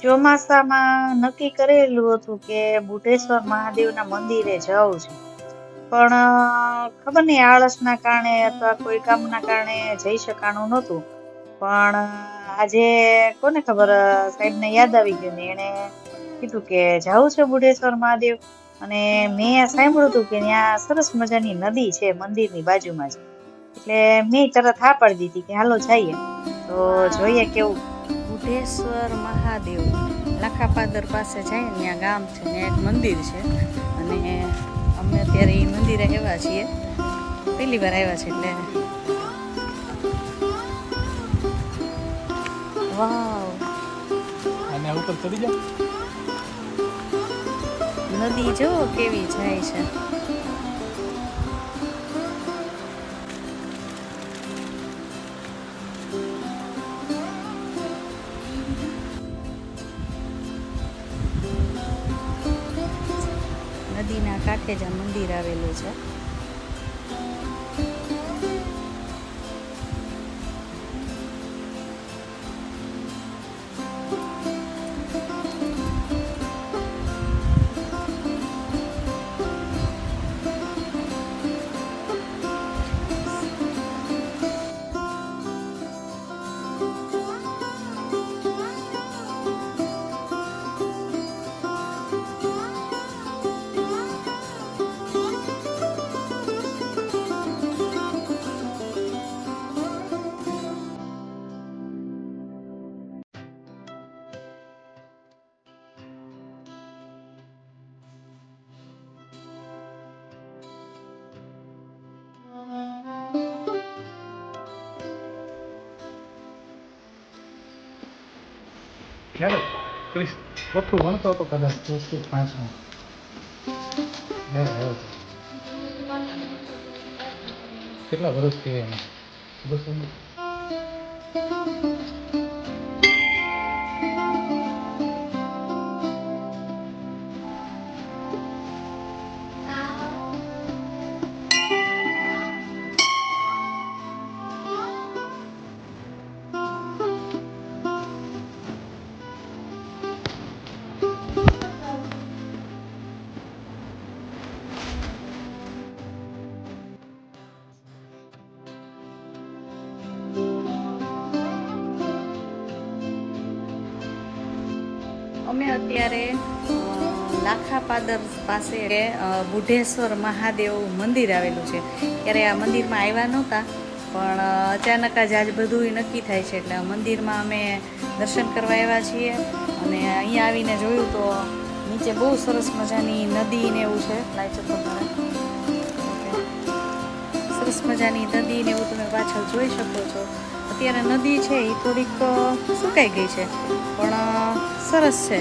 ચોમાસામાં નક્કી કરેલું હતું કે બુઢેશ્વર મહાદેવના મંદિરે જવું છે. પણ ખબર નહીં આળસના કારણે અથવા કોઈ કામના કારણે જઈ શકાણું નહોતું. પણ આજે કોને ખબર સાહેબને યાદ આવી ગયું ને એને કીધું કે જાવું છે બુઢેશ્વર મહાદેવ. અને મેં સાંભળ્યું હતું કે ત્યાં સરસ મજાની નદી છે મંદિરની બાજુમાં જ. એટલે મેં તરત હા પાડી દીધી કે હાલો જઈએ. તો જોઈએ કેવું. બુઢેશ્વર મહાદેવ લાખાપાદર પાસે જાય ને ત્યાં ગામ છે, ત્યાં એક મંદિર છે. અને અમે અત્યારે એ મંદિરે આવ્યા છીએ, પહેલી વાર આવ્યા છે. એટલે વાવ, અને ઉપર ચડી જા. નદી જો કેવી જાય છે. નદીના કાંઠે જ આ મંદિર આવેલું છે. ક્યારે ક્રિસ ચોથું ભણતો હતો કદાચ, ચોથું પાંચમું. કેટલા વર્ષ થયા એને? બસ અમે અત્યારે લાખાપાદર પાસે બુઢેશ્વર મહાદેવ મંદિર આવેલું છે. ત્યારે આ મંદિરમાં આવ્યા નહોતા, પણ અચાનક જ આજ બધું નક્કી થાય છે. એટલે મંદિરમાં અમે દર્શન કરવા આવ્યા છીએ. અને અહીંયા આવીને જોયું તો નીચે બહુ સરસ મજાની નદી ને એવું છે. લાઈટ તમારે સરસ મજાની નદી ને એવું તમે પાછળ જોઈ શકો છો. અત્યારે નદી છે એ થોડીક સુકાઈ ગઈ છે, પણ સરસ છે.